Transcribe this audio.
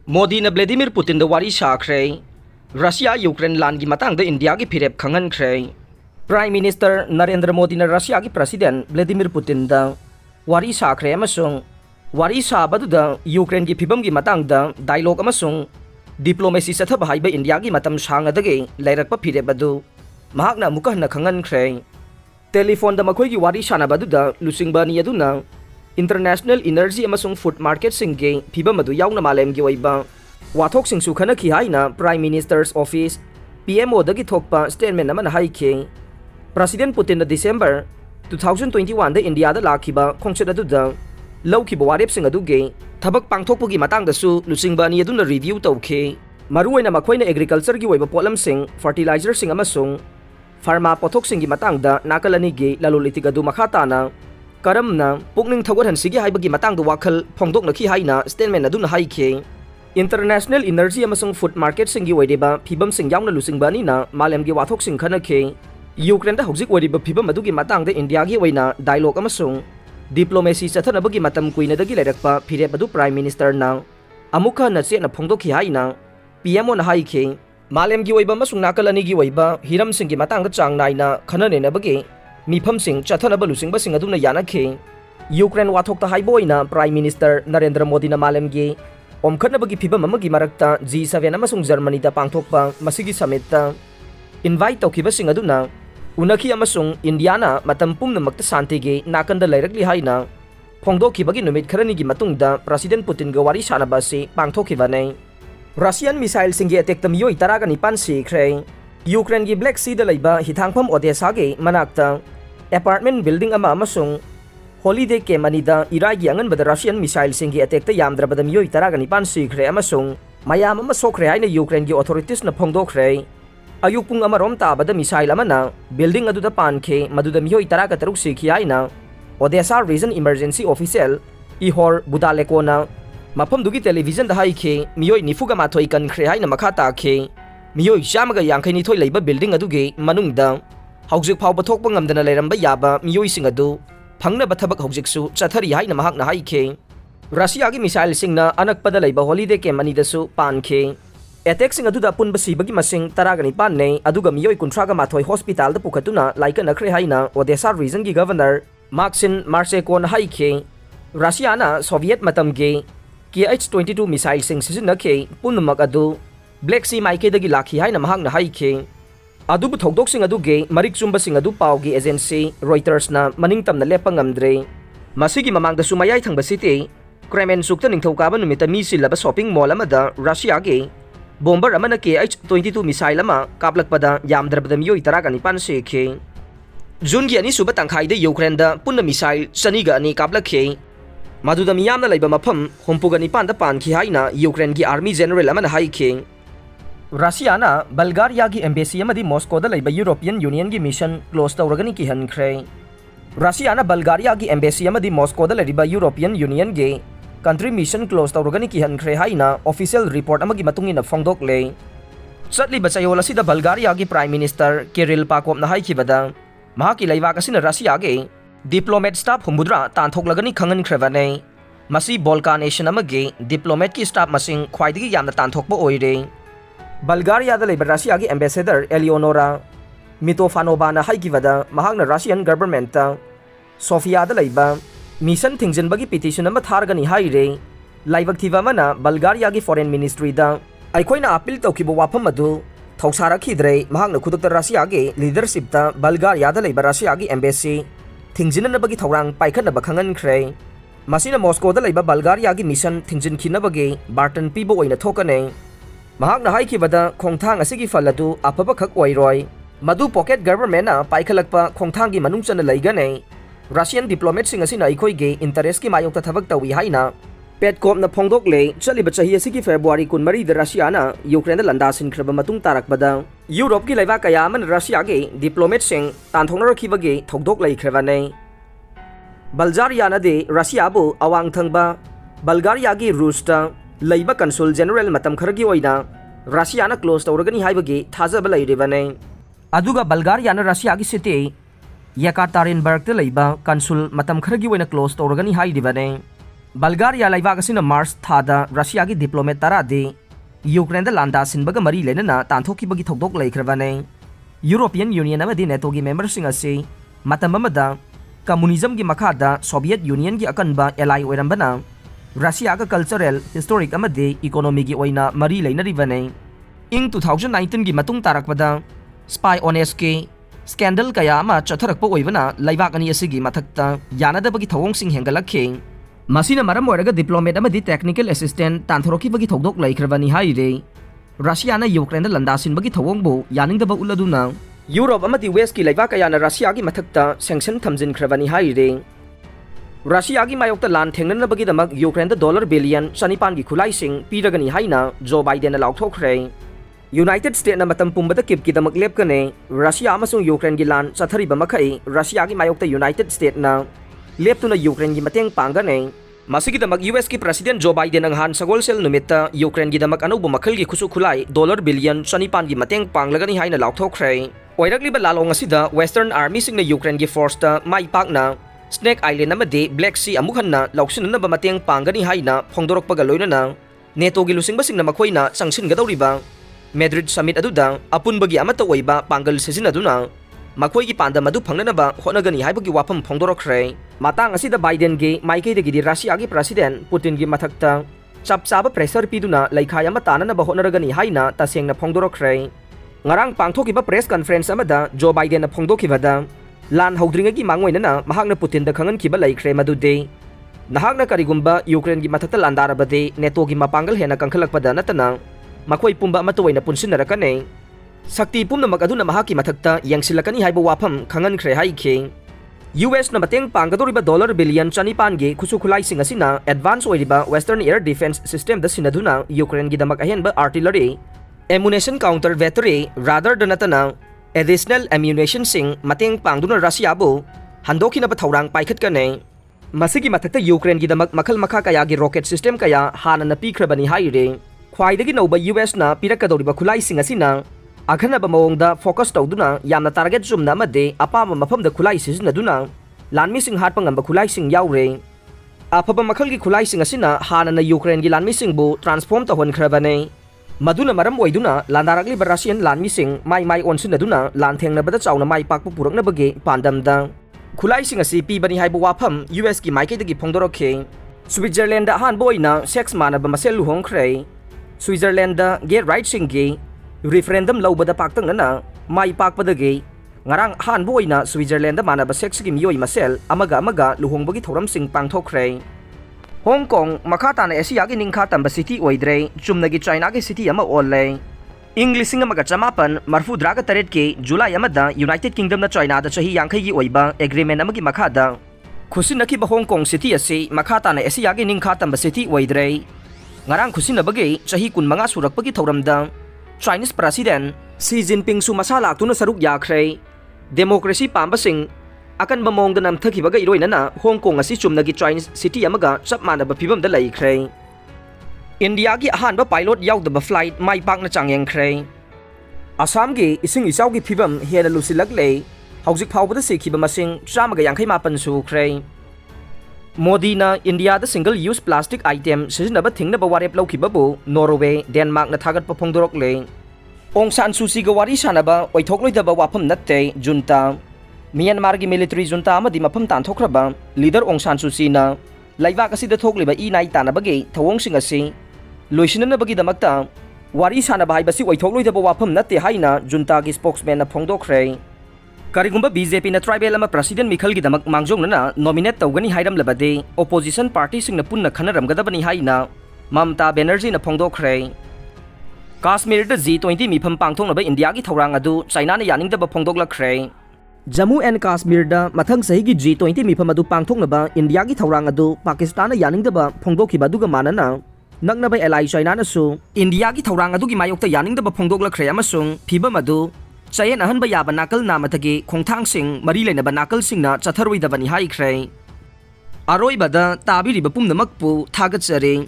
मोदी ने Vladimir Putin वारी साख्रे Russia Ukraine लान की मतंग इंडिया की फिरेप खंगनख्रे प्राइम मिनिस्टर नरेंद्र मोदी ने रशिया की प्रेसिडेंट व्लादिमीर पुतिन वारी साख्रे अमसुंग वारी साबदुदा यूक्रेन की फिबम की मतंग डायलॉग अमसुंग डिप्लोमेसी चथब हाइबे इंडिया की मतम सांगदगे लैरकप फिरेबदु महाकना मुकहना खंगनख्रे टेलीफोन मखोई की वारी सानबदुदा लुसिंगबानी अदुना इंटरनेशनल एनर्जी अमसुंग फूड मार्केट सिंगे फिबम अदु याउना मालेम की ओइबा वाथोक सिंग सुखना की हाइना प्राइम मिनिस्टर्स ऑफिस पीएमओ दगी थोकपा स्टेटमेंट अमन हाइखे प्रेसिडेंट पुतिन दिसंबर 2021 दा इंडिया दा लाखिबा खोंगचत अदुदा लौखिबा वारेप सिंग अदुगे थबक पांगथोकपुगी मतंग दसु लुसिंगबानी अदुना रिव्यू तौखे मरुओइना मखोइना एग्रीकल्चर की ओइबा पोलम सिंग फर्टिलाइजर सिंग अमसुंग फार्मा पोथोक सिंग की मतंग दा नाकलनी गे लालोलितिक अदु मखाताना करमना पुकनिंग थगोरहनसिगी हाइबगी मतंग दा वाखल फोंगदोकनखी हाइना स्टेटमेंट अदुना हाइखे इंटरनेशनल एनर्जी अमसुंग फूड मार्केट सिंगी ओइदेबा फिबम सिंग याउना लुसिंगबानीना मालेमगी वाथोक सिंग खनखे यूक्रेन दा हौजिक ओइदेबा फिबम अदुगी मतंग दा इंडिया की ओइना डायलॉग अमसुंग डिप्लोमेसी चथनबगी मतम कुइनदगी लैरकपा फिरेप अदु प्राइम मिनिस्टर ना अमुखा नचेना फोंगदोखी हाइना पीएमओ ना हाइखे मालेमगी ओइबा अमसुंग नाकलनीगी ओइबा हिरम सिंगी मतंग चांग नाइना खननेनबगी मिफम सिंग चथनबा लुसिंगबा सिंग अदुना यानाखे यूक्रेन वाथोकता हाइबो ओइना प्राइम मिनिस्टर नरेंद्र मोदी ना मालेमगी ओमखनबगी फिबम अमगी मरक्ता G7 अमसुंग जर्मनी दा पांगथोकपा मसिगी समिट ता इनवाइट तौखिबा सिंग अदुना उनखी अमसुंग इंडियाना मतम पुंगनमक्ता शांतिगे नाकंदा लैरकली हाइना फोंगदोखिबगी नुमित खरनिगी मतुंगदा प्रेसिडेंट पुतिन गा वारी सानबा से पांगथोखिबाने रशियन मिसाइल सिंगे अटैक ता मियोइ 19 सिख्रे यूक्रेन की ब्लैक सी दा लैबा हिथांगफम ओडेसागे मनाक्ता अपार्टमेंट बिल्डिंग अमा अमसुंग हॉलीडे के मनीदा इरागी अंगनबद रशियन मिसाइल सिंगी अटैक यामद्रबद मियोइ 19 सिख्रे अमसुंग मयाम अमा सोख्रे हाइना यूक्रेन की ऑथोरिटीज न फोंगदोख्रे अयुक पुंग अमरोम ताबद मिसाइल अमना बिल्डिंग अदुदा पानखे मदुदा मियोइ 13 सिखि हाइना Odesa region emergency official Ihor बुदालेकोना मफमदुगी टेलीविजन दा हाइखे मियोइ 94 कनख्रे हाइना मखा ताखे मियोइ 152 लैबा बिल्डिंग अदुगे मनुंगदा हौजिक फावबा थोकपा ngamdana लैरंबा याबा मियोइ सिंग अदु फंगनबा थबक हौजिकसु चथरी हाइना महाकना हाइखे रशिया की मिसाइल सिंगना अनकपदा लैबा हॉलीडे के मनीदसु पानखे एटेक सिंग अदुदा पुनबा सिबगी मसिंग 19 ने अदुगा मियोइ 38 हॉस्पिटल दा पुखतुना लाइकनख्रे हाइना ओडेसा रीजन की गवर्नर मार्क्सिन मार्सेकोन हाइखे रशियाना सोवियत मतमगे KH-22 मिसाइल सिंग सिजनखे पुनमक अदु ब्लैक सी माइकेदगी लाखी हाइना महाकना हाइखे अदुबु थौदोकसिंग अदुगे मरिक चुंबसिंग अदु पावगी एजेंसी रॉयटर्सना मनिंग तमना लेपा ngamdre मसिगी ममांगदसु मयाइ थंगबा सिटी क्रेमेनसुक्ता निंगथौकाबा नुमिता मी सिलबा शॉपिंग मॉल अमदा रशियागे बॉम्बर अमना KH-22 मिसाइल अमा कापलकपदा यामद्रबदा मियोइ 19 सिखे जून की अनिसुबा तंखाइदा यूक्रेनदा पुन्ना मिसाइल चनीगा अनि कापलखे मदुदा मियामना लैबा मफम हुमपुगा 9 दा पानखि हाइना यूक्रेन की आर्मी जनरल अमना हाइखे रशियाना बल्गारिया की एम्बेसी अमदी मॉस्कोदा लैबा यूरोपियन यूनियन की मिशन क्लोज तौरगनी की हनख्रे रशियाना बल्गारिया की एम्बेसी अमदी मॉस्कोदा लैबा यूरोपियन यूनियन के कंट्री मिशन क्लोज तौरगनी की हनख्रे हाइना ऑफिशियल रिपोर्ट अमगी मतुंगिना फोंगदोकले चटलिबा चयोल असिदा बल्गारिया की प्राइम मिनिस्टर किरिल पाकोवना हाइखिबदा महाकी लैबाक असिना रशियागे डिप्लोमेट स्टाफ हुमुद्रा तानथोकलगनी खंगनख्रेबने मसी बोल्का नेशन अमगे डिप्लोमेट की स्टाफ मसिंग ख्वाइदगी यामना तानथोकबा ओइरे बल्गारिया दा लैबा रशिया की एम्बेसडर एलियोनोरा मिटोफानोबाना हाइकिबदा महाकना रशियन गवर्नमेंट सोफिया दा लैबा मिशन थिंगजनबगी पिटिशन अमा थारगनी हाइरे लाइबक थिबा मना बल्गारिया की फॉरेन मिनिस्ट्री दा अखोइना अपील तौखिबा वाफम अदु थौसारखिद्रे महाकना खुदुक्ता रशिया के लीडरशिप दा बल्गारिया दा लैबा रशिया की एम्बेसी थिंगजिननबगी थौरांग पाइखनबा खंगनख्रे मसिना मॉस्को दा लैबा बल्गारिया की मिशन थिंगजिनखिनबगी बार्टन पीबा ओइना थोकने महाकना हाइखिबदा खोंथांग असिगी फल अदु अफबा खक ओइरोय मदु पॉकेट गवर्नमेंट ना पाइखलकपा खोंथांग की मनुंग चन लैगने रशियन डिप्लोमेट सिंग असिना अखोइगे इंटरेस्ट की मायोक्ता थबक तवी हाइना पेटकोपना फोंगदोकले चलिबा चही असिगी फेब्रुवारी 13 दा रशियाना यूक्रेन दा लंदा सिनख्रबा मतुंग तारकबदा यूरोप की लैबा कया मन रशियागे डिप्लोमेट सिंग तानथोंगरखिबगे थौदोक लैख्रबने बल्गारियाना दे रशियाबु अवांग थंगबा बल्गारियागी रूसता लैबा कंसुल जनरल मतम खरगी ओइना रशियाना क्लोज तौरगनी हाइबगे थाजबा लैरिबने अदुगा बल्गारियाना रशियागी सिटी यकातारिनबर्ग दा लैबा कंसुल मतम खरगी ओइना close तौरगनी हाइरिबने Bulgaria laiwak asina March thada Russia gi diplomat taradi Ukraine da landa sinbaga mari lenana tanthokibagi thokdok laikhrabane. European Union amadi NATO gi member sing asi matam amada communism gi makhada Soviet Union gi akanba ally oirambana Russia ga cultural historic amadi economy gi oina mari leinaribane. Ing 2019 gi matung tarakpada spy on SK scandal kaya ama chatharakpa oibana laiwak ani asigi mathakta yanadabagi thawong sing hengalakhe. Masina maram oiraga diplomat amadi technical assistant tanthorokibagi thokdok laikhrabani haire. Russia na Ukraine landa sinbagi thawong bo yaningdaba uladuna Europe amadi West ki laiwak kaya na Russia gi mathakta sanction thamjin khravani haire. Russia gi mayokta lan thengnanabagi damak Ukraine da dollar billion chanipan gi khulai sing piragani haina Joe Biden na laukthokre. United States na matam pumbada kip ki damak lepkane Russia amasung Ukraine gi lan chathariba makhai Russia gi mayokta United States na leptuna Ukraine gi mateng panggane. Masigi damak US ki President Joe Biden ang han sagol sel numita Ukraine gi damak anubo makhal gi khusu khulai dollar billion chanipan gi mateng panglagani haina laukthokre. Oirakliba lalong asida Western Army sing na Ukraine gi force ta mai pakna Snake Island amadi Black Sea amukhanna lauksinanaba mateng panggani haina phongdorokpaga loinana NATO gi lusingbasing na makhoina sangsingadawriba Madrid Summit aduda apunbagi amata oiba panggal sisinaduna makhoi gi pandam adu phangnanaba honagani haibagi wafam phongdorokre. Matang asida Biden gi maikaidagi di Russia gi President Putin gi mathakta chapchaba pressure piduna laikhaya matananaba honaragani haina tasengna phongdorokre. Ngarang pangthokiba press conference amada Joe Biden na phongdokhibada lan hawdringagi mangoinana mahakna Putin da khangan kiba laikhre madude nahakna karigumba Ukraine gi mathakta landarabade NATO gi mapangal hena kangkhalakpada natana makhoi pumba matoina punsinnarakane sakti pumna magaduna mahaki mathakta yangsilakani haiba wafam khangan khre haikhe. US na mateng panggadoriba dollar billion chanipan gi khusu khulai sing asina advance oiriba Western Air Defense System da sinaduna Ukraine gi damak ahenba artillery ammunition counter battery rather than natana additional ammunition sing mateng pangduna Russia bu handokina ba thaurang paikhat kane. Masigi mathakta Ukraine gi damak makhal makha kaya gi rocket system kaya hana na pikhrabani haire. Khwaidagi nauba US na pirakadoriba khulai sing asina akhanaba mawongda focus tawduna yamna target zoom na amade apama mafamda khulai sisinaduna lanmi sing hatpa ngamba khulai sing yaure. Afaba makhal gi khulai sing asina hana na Ukraine gi lanmi sing bu transform tahon khrabane. Maduna maram oiduna landarakli Russian lanmi sing mai onsinaduna lan thengnabada chawna mai pakpu puraknabage pandamda khulai sing asi pibani haibu wafam US ki maikaidagi phongdorokhe. Switzerland da han boina sex manaba masel luhongkhre. Switzerland da gay right sing gi referendum laubada paktangna mai pakpadagi ngarang han boina Switzerland da manaba sex gi miyoi masel amaga luhongbagi thoram sing pangthokre. Hong Kong makata na Asia gi ningkha tamba city oidre chumnagi China gi city ama olle. English amaga chamapan marfudraga taret ki July amada United Kingdom na China da chahi yangkhai gi oiba agreement amagi makhada khusinaki ba Hong Kong city ase makata na Asia gi ningkha tamba city oidre. Ngarang khusinabagi chahi 15 surakpagi thoramda Chinese President Xi Jinping su masala tuna saruk yakhre. Democracy pambasing akan bamongda namthakibaga iroinana Hong Kong asi chumnagi Chinese city amaga chap manaba phibamda laikhre. India gi ahanba pilot yaudaba flight mai pakna changyangkhre. Assam gi ising isau gi phibam hena lusilaklei haujik phawbada sekhiba masing 158 sukhre. Modi na India da single use plastic item sizinaba thingnaba warep lawkhibabu Norway Denmark na thagat phongdorokle. Aung San Suu Kyi ga wari sanaba oithokloidaba wafam natte junta Myanmar gi military junta amadi mafam tanthokraba leader Aung San Suu Kyi na laibak asida thokliba inai tanabagi thawong sing asi loisinanabagi damakta wari sanaba haibasi oithokloidaba wafam natte haina junta gi spokesman na phongdokhre. Karigumba BJP na tribal ama president Mikhal gi damak mangjongna nominate tawgani hairam labade opposition party sing na punna khanaramgadabani haina Mamta Banerjee na phongdokhre. Kashmir da G20 mifam pangthongnaba India gi thawrang adu China na yaningdaba phongdoklakre. Jammu and Kashmir da mathang sahi gi G20 mifam adu pangthoknaba India gi thawrang adu Pakistan na yaningdaba phongdokhiba duga manana naknaba ally China na su India gi thawrang adu gi mayokta yaningdaba phongdoklakre amasung phibam adu chayen ahanba yaba nakal namatagi khongthang sing mari leinaba nakal singna chatharoidabani haikre. Aroibada tabiriba pumnamakpu thagatsare.